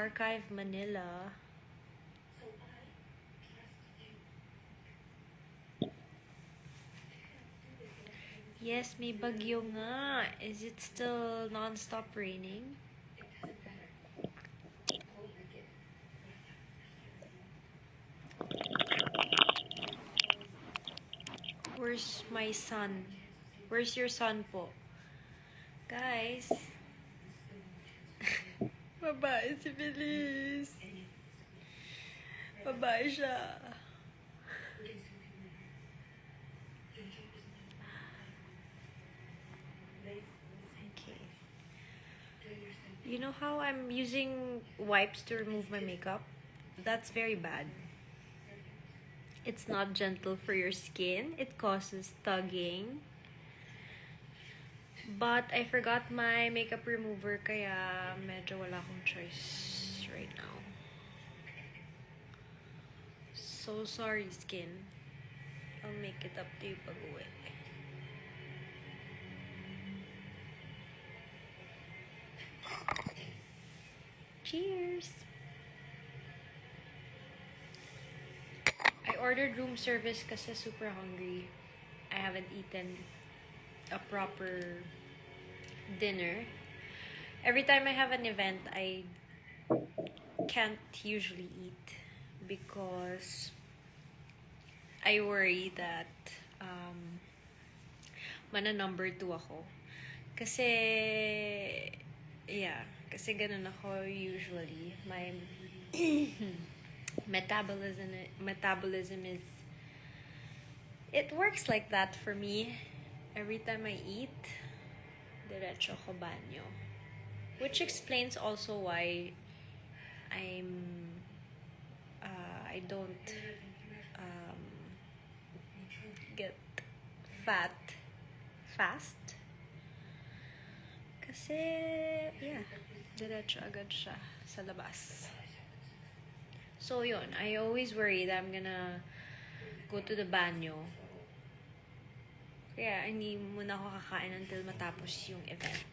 Archive Manila. Yes, may bagyo nga. Is it still non-stop raining? Where's my son? Where's your son po? Guys. Babae si Feliz. Babae siya. Okay. You know how I'm using wipes to remove my makeup? That's very bad. It's not gentle for your skin. It causes tugging. But I forgot my makeup remover kaya medyo wala akong choice right now. So sorry, skin. I'll make it up to you pag-uwi. Cheers! I ordered room service kasi super hungry. I haven't eaten a proper dinner. Every time I have an event, I can't usually eat because I worry that number 2 ako. Kasi ganun ako usually. My metabolism is, it works like that for me. Every time I eat, diretso ko banyo. Which explains also why I don't get fat fast. Kasi, diretso agad siya sa labas. So, yun. I always worry that I'm gonna go to the banyo. Kaya, hindi muna ako kakain until matapos yung event.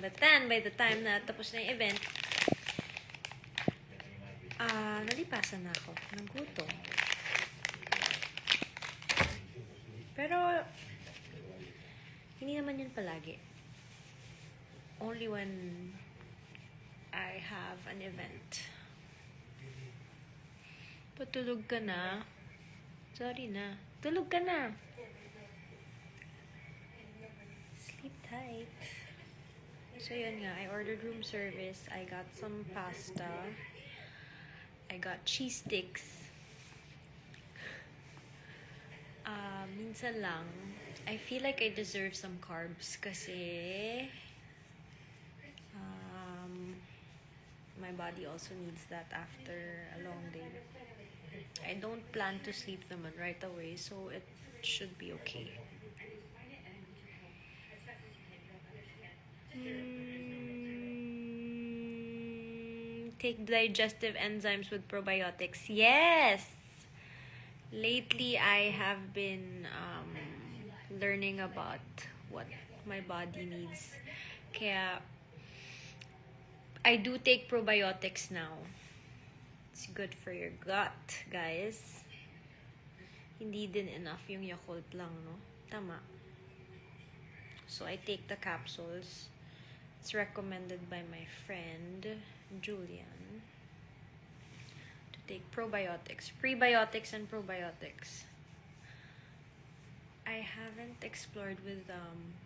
But then, by the time na tapos na yung event, nalipasan na ako ng gutom. Pero, hindi naman yun palagi. Only when I have an event. Patulog ka na. Sorry na. Tulog ka na. Sleep tight. So, yun nga. I ordered room service. I got some pasta. I got cheese sticks. Minsan lang, I feel like I deserve some carbs kasi my body also needs that after a long day. I don't plan to sleep naman right away, so it should be okay. Take digestive enzymes with probiotics. Yes! Lately, I have been learning about what my body needs. Kaya, I do take probiotics now. It's good for your gut, guys. Hindi din enough yung Yakult lang, no? Tama. So, I take the capsules. It's recommended by my friend, Julian, to take probiotics. Prebiotics and probiotics. I haven't explored with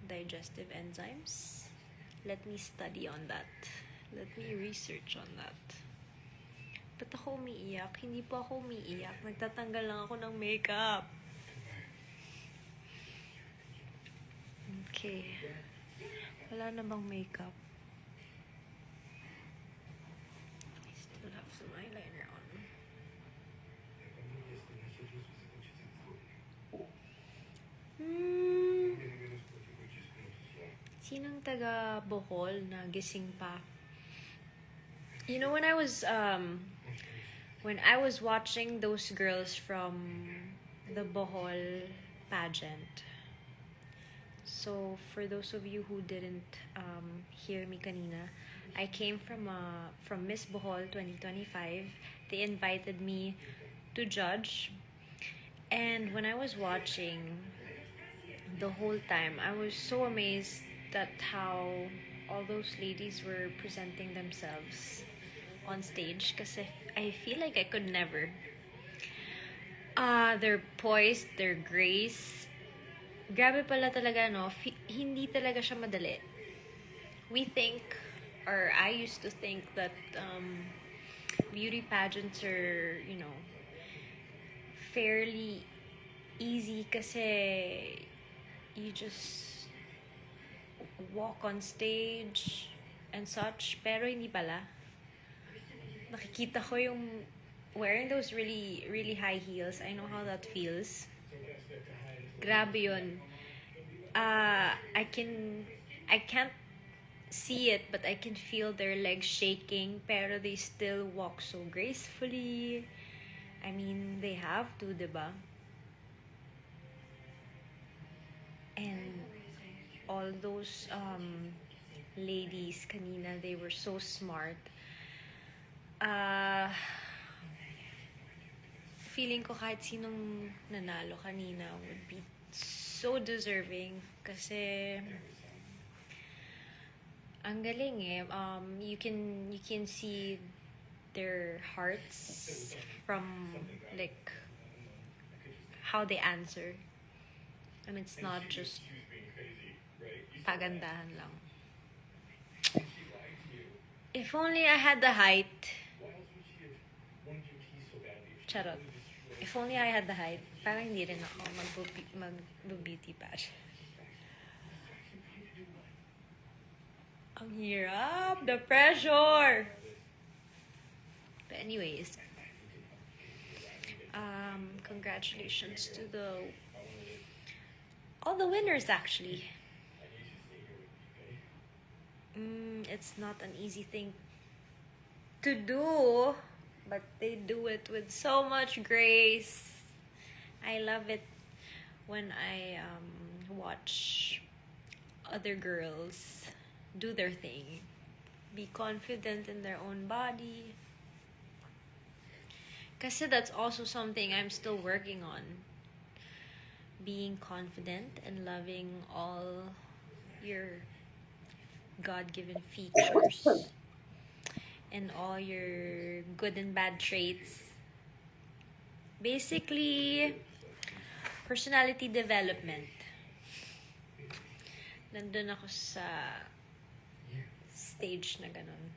digestive enzymes. Let me study on that. Let me research on that. Ba't ako umiiyak? Hindi po ako umiiyak. Nagtatanggal lang ako ng makeup. Okay. Wala na bang makeup? I still have some eyeliner on. Sinang taga Bohol na gising pa? You know, when I was watching those girls from the Bohol pageant. So, for those of you who didn't hear me kanina, I came from Miss Bohol 2025. They invited me to judge, and when I was watching the whole time, I was so amazed at how all those ladies were presenting themselves on stage. Kasi I feel like I could never. Their poise, their grace. Grabe pala talaga, no? Hindi talaga siya madali. We think, or I used to think that beauty pageants are, fairly easy kasi you just walk on stage and such. Pero hindi pala. Nakikita ko yung wearing those really, really high heels. I know how that feels. Grabe yun. I can't see it, but I can feel their legs shaking, pero they still walk so gracefully. I mean, they have to, diba? And all those ladies kanina, they were so smart. Feeling ko kahit sinong nanalo kanina would be so deserving kasi ang galing eh. You can see their hearts from like how they answer. I mean, it's not just pagandahan lang. If only I had the height. Charot. If only I had the height, parang hindi rin ako mag-beauty pageant. Ang hirap! The pressure! But anyways, congratulations to all the winners actually. It's not an easy thing to do, but they do it with so much grace. I love it when I watch other girls do their thing. Be confident in their own body. Kasi that's also something I'm still working on. Being confident and loving all your God-given features and all your good and bad traits. Basically, personality development. Nandun ako sa stage na ganun.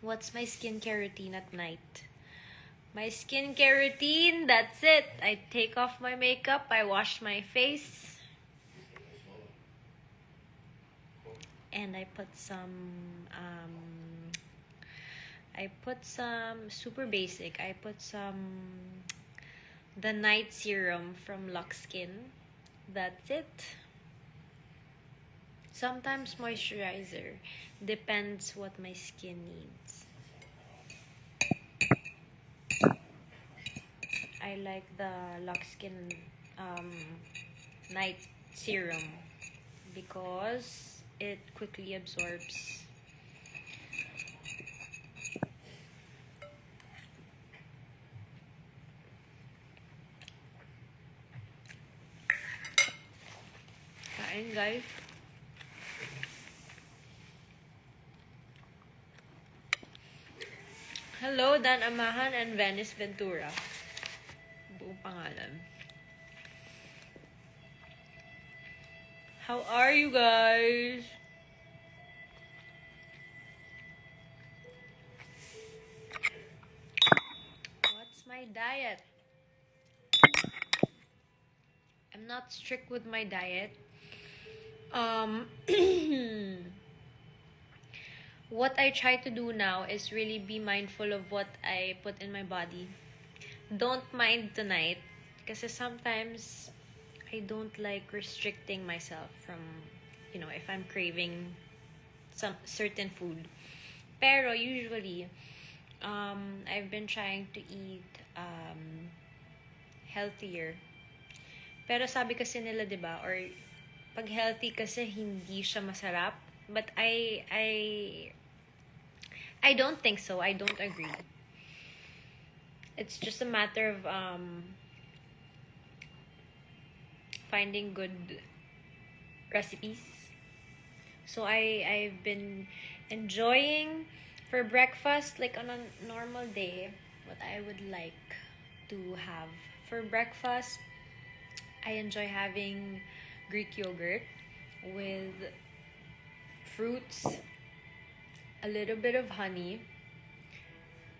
What's my skincare routine at night? My skincare routine, that's it. I take off my makeup, I wash my face, and I put some super basic. I put the night serum from Lux Skin. That's it. Sometimes moisturizer. Depends what my skin needs. I like the Lux Skin night serum because it quickly absorbs. Kain, guys. Hello, Dan Amahan and Venice Ventura. Buong pangalan. How are you guys? What's my diet? I'm not strict with my diet. What I try to do now is really be mindful of what I put in my body. Don't mind tonight, kasi sometimes I don't like restricting myself from, if I'm craving some certain food. Pero usually, I've been trying to eat healthier. Pero sabi kasi nila, 'di ba, or pag healthy kasi hindi siya masarap. But I don't think so. I don't agree. It's just a matter of finding good recipes. So I've been enjoying for breakfast, like on a normal day, what I would like to have for breakfast. I enjoy having Greek yogurt with fruits, a little bit of honey,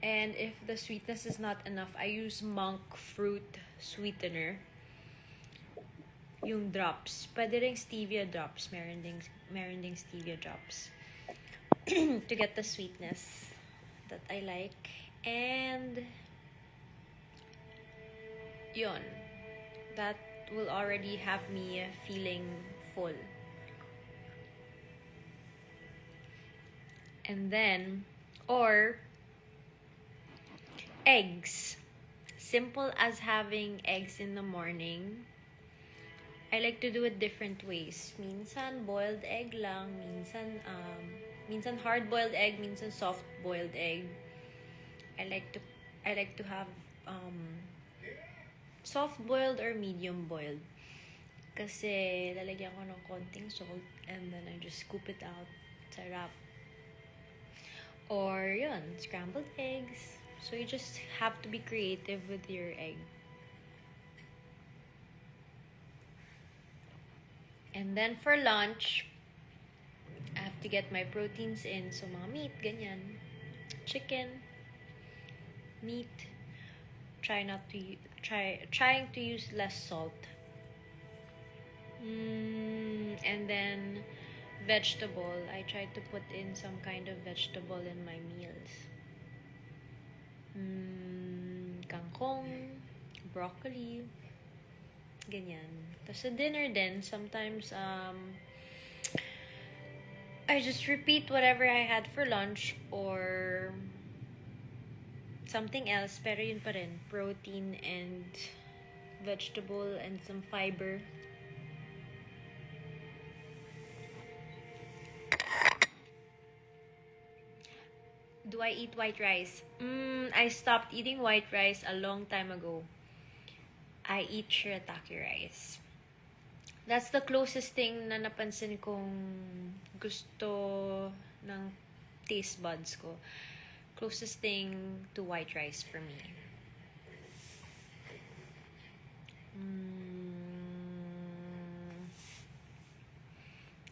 and if the sweetness is not enough, I use monk fruit sweetener. Yung drops. Pwede ring stevia drops. Meron ding stevia drops. To get the sweetness that I like. And yun. That will already have me feeling full. And then, or eggs. Simple as having eggs in the morning. I like to do it different ways. Minsan boiled egg lang, minsan hard-boiled egg, minsan soft-boiled egg. I like to have soft-boiled or medium-boiled. Kasi lalagyan ko ng konting salt and then I just scoop it out. Sarap. Or yun, scrambled eggs. So you just have to be creative with your egg. And then for lunch, I have to get my proteins in. So mga meat, ganyan. Chicken, meat. Trying to use less salt. And then vegetable. I try to put in some kind of vegetable in my meals. Kangkong, broccoli, ganyan. Tapos sa dinner din, sometimes I just repeat whatever I had for lunch or something else, pero yun pa rin, protein and vegetable and some fiber. Do I eat white rice? I stopped eating white rice a long time ago. I eat shirataki rice. That's the closest thing na napansin kong gusto ng taste buds ko. Closest thing to white rice for me.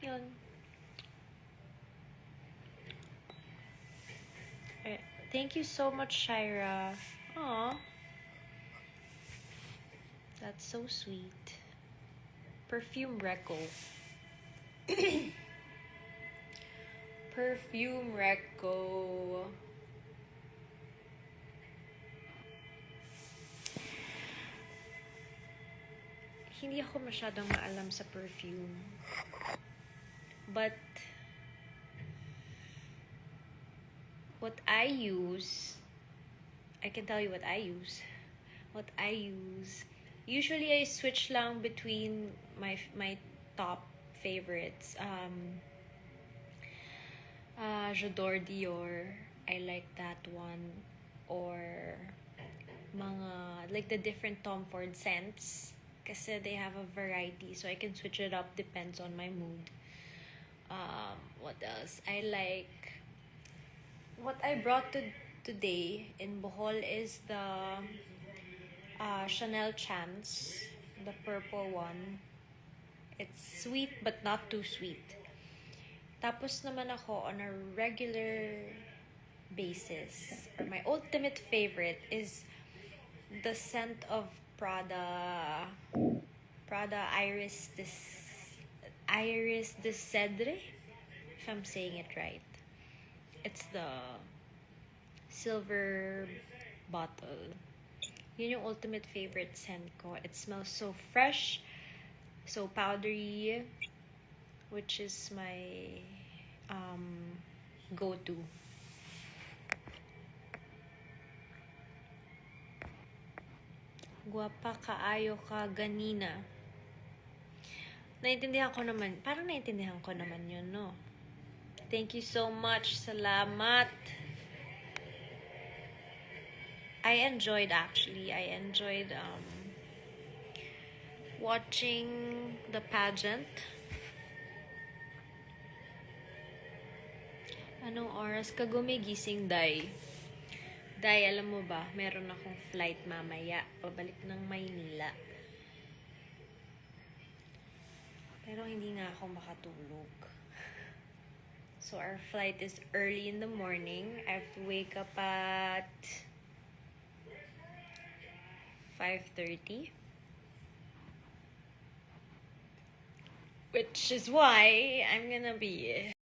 Yun. Thank you so much, Shira. Aw. That's so sweet. Perfume Reco. Perfume Reco. Hindi ako masyadong maalam sa perfume. But what I use, I can tell you what I use. What I use. Usually I switch lang between my top favorites. J'adore Dior. I like that one. Or mga, like the different Tom Ford scents. Kasi they have a variety. So I can switch it up. Depends on my mood. What else? I like, what I brought today in Bohol is the Chanel Chance, the purple one. It's sweet but not too sweet. Tapos naman ako on a regular basis, or my ultimate favorite is the scent of Prada Iris de Cedre, if I'm saying it right. It's the silver bottle. Yun yung ultimate favorite scent ko. It smells so fresh, so powdery, which is my go-to. Guwapa kaayo ka ganina. Parang naintindihan ko naman yun, no? Thank you so much. Salamat. I enjoyed watching the pageant. Anong oras ka gumigising, Day? Day, alam mo ba, meron akong flight mamaya, pabalik ng Maynila. Pero hindi nga ako makatulog. So our flight is early in the morning. I have to wake up at 5:30. Which is why I'm gonna be